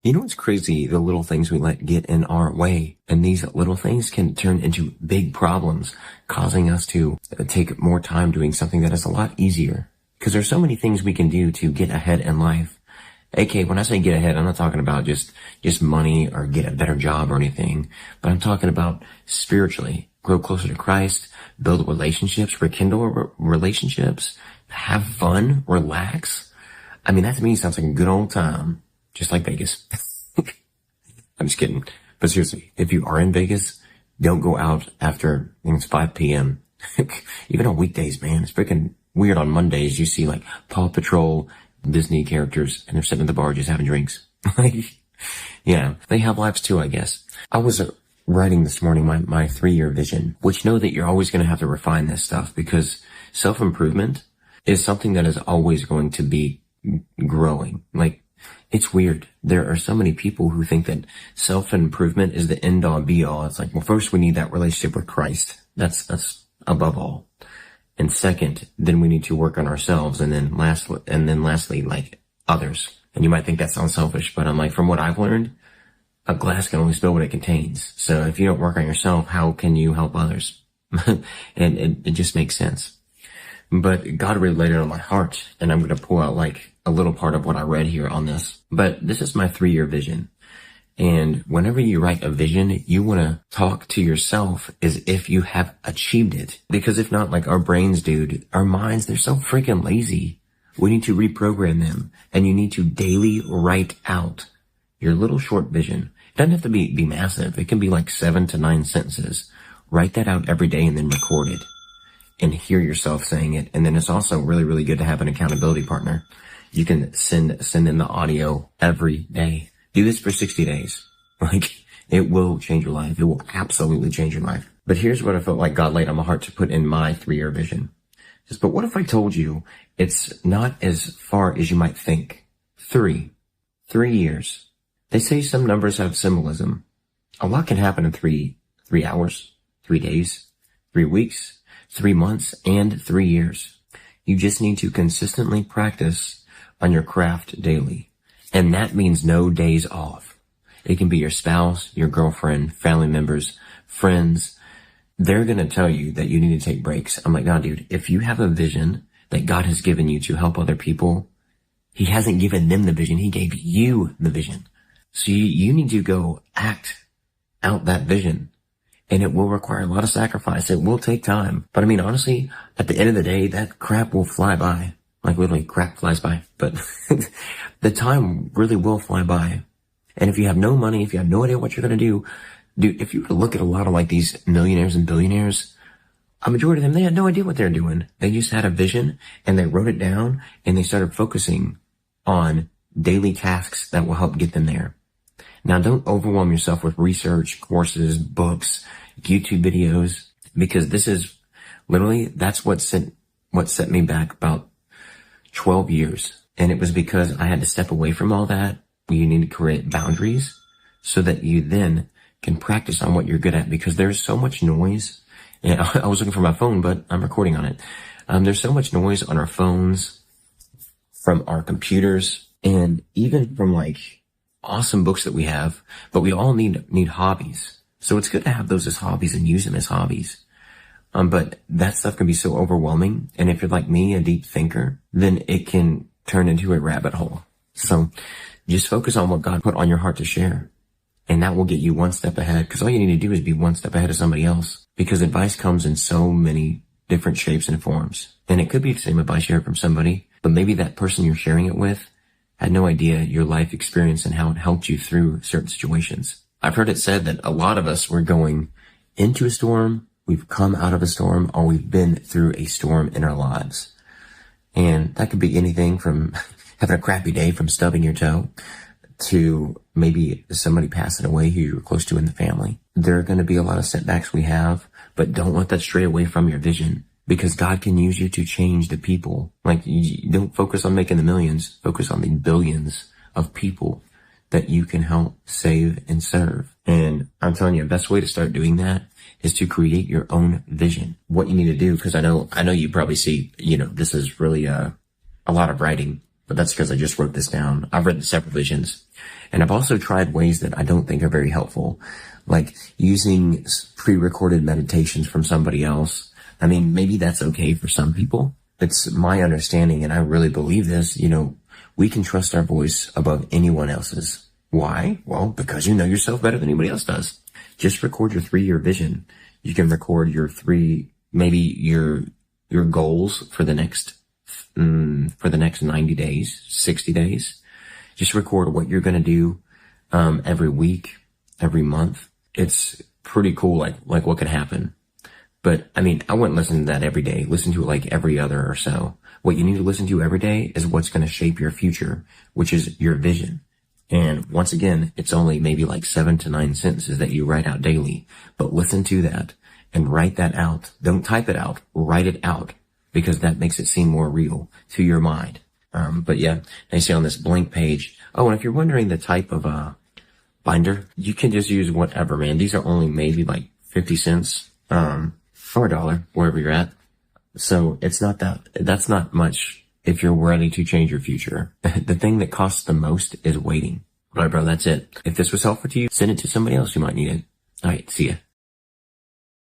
You know what's crazy? The little things we let get in our way. And these little things can turn into big problems, causing us to take more time doing something that is a lot easier. Because there's so many things we can do to get ahead in life. AK, when I say get ahead, I'm not talking about just money or get a better job or anything, but I'm talking about spiritually. Grow closer to Christ, build relationships, rekindle relationships, have fun, relax. I mean, that to me sounds like a good old time, just like Vegas. I'm just kidding. But seriously, if you are in Vegas, don't go out after, I think it's 5 p.m. Even on weekdays, man, it's freaking weird. On Mondays, you see like Paw Patrol, Disney characters, and they're sitting at the bar just having drinks. Yeah, they have lives too, I guess. I was writing this morning my 3-year vision, which know that you're always going to have to refine this stuff because self-improvement is something that is always going to be growing. Like, it's weird. There are so many people who think that self-improvement is the end all be all. It's like, well, first we need that relationship with Christ. That's above all. And second, then we need to work on ourselves. And then lastly, like others. And you might think that sounds selfish, but I'm like, from what I've learned, a glass can only spill what it contains. So if you don't work on yourself, how can you help others? And it just makes sense. But God really laid it on my heart, and I'm going to pull out like a little part of what I read here on this. But this is my 3-year vision. And whenever you write a vision, you want to talk to yourself as if you have achieved it. Because if not, like our brains, dude, our minds, they're so freaking lazy. We need to reprogram them, and you need to daily write out your little short vision. It doesn't have to be massive. It can be like 7 to 9 sentences. Write that out every day and then record it and hear yourself saying it. And then it's also really, really good to have an accountability partner. You can send in the audio every day. Do this for 60 days. Like, it will change your life. It will absolutely change your life. But here's what I felt like God laid on my heart to put in my 3-year vision. Just, but what if I told you it's not as far as you might think? 3 years. They say some numbers have symbolism. A lot can happen in 3 hours, 3 days, 3 weeks, 3 months, and 3 years. You just need to consistently practice on your craft daily. And that means no days off. It can be your spouse, your girlfriend, family members, friends. They're going to tell you that you need to take breaks. I'm like, nah, dude, if you have a vision that God has given you to help other people, He hasn't given them the vision. He gave you the vision. So you need to go act out that vision. And it will require a lot of sacrifice. It will take time. But I mean, honestly, at the end of the day, that crap will fly by. Like literally crap flies by. But the time really will fly by. And if you have no money, if you have no idea what you're going to do, dude, if you were to look at a lot of like these millionaires and billionaires, a majority of them, they had no idea what they're doing. They just had a vision and they wrote it down and they started focusing on daily tasks that will help get them there. Now, don't overwhelm yourself with research, courses, books, YouTube videos, because this is literally, that's what set me back about 12 years. And it was because I had to step away from all that. You need to create boundaries so that you then can practice on what you're good at, because there's so much noise. And I was looking for my phone, but I'm recording on it. There's so much noise on our phones, from our computers, and even from like awesome books that we have, but we all need hobbies. So it's good to have those as hobbies and use them as hobbies. But that stuff can be so overwhelming. And if you're like me, a deep thinker, then it can turn into a rabbit hole. So just focus on what God put on your heart to share. And that will get you one step ahead, because all you need to do is be one step ahead of somebody else, because advice comes in so many different shapes and forms. And it could be the same advice you heard from somebody, but maybe that person you're sharing it with had no idea your life experience and how it helped you through certain situations. I've heard it said that a lot of us were going into a storm, we've come out of a storm, or we've been through a storm in our lives. And that could be anything from having a crappy day, from stubbing your toe, to maybe somebody passing away who you were close to in the family. There are going to be a lot of setbacks we have, but don't let that stray away from your vision, because God can use you to change the people. Like, you don't focus on making the millions, focus on the billions of people that you can help save and serve. And I'm telling you, the best way to start doing that is to create your own vision. What you need to do, because I know you probably see, this is really a lot of writing. but that's because I just wrote this down. I've read the several visions, and I've also tried ways that I don't think are very helpful, like using pre-recorded meditations from somebody else. I mean, maybe that's okay for some people. It's my understanding, and I really believe this, we can trust our voice above anyone else's. Why? Well, because you know yourself better than anybody else does. Just record your 3-year vision. You can record your your goals for the next 90 days, 60 days. Just record what you're going to do, every week, every month. It's pretty cool. Like what could happen. But I mean, I wouldn't listen to that every day. Listen to it like every other or so. What you need to listen to every day is what's going to shape your future, which is your vision. And once again, it's only maybe like 7 to 9 sentences that you write out daily, but listen to that and write that out. Don't type it out, write it out, because that makes it seem more real to your mind. But yeah, they say on this blank page. Oh, and if you're wondering the type of, binder, you can just use whatever, man. These are only maybe like 50 cents, or $1, wherever you're at. So that's not much if you're ready to change your future. The thing that costs the most is waiting. All right, bro, that's it. If this was helpful to you, send it to somebody else who might need it. All right, see ya.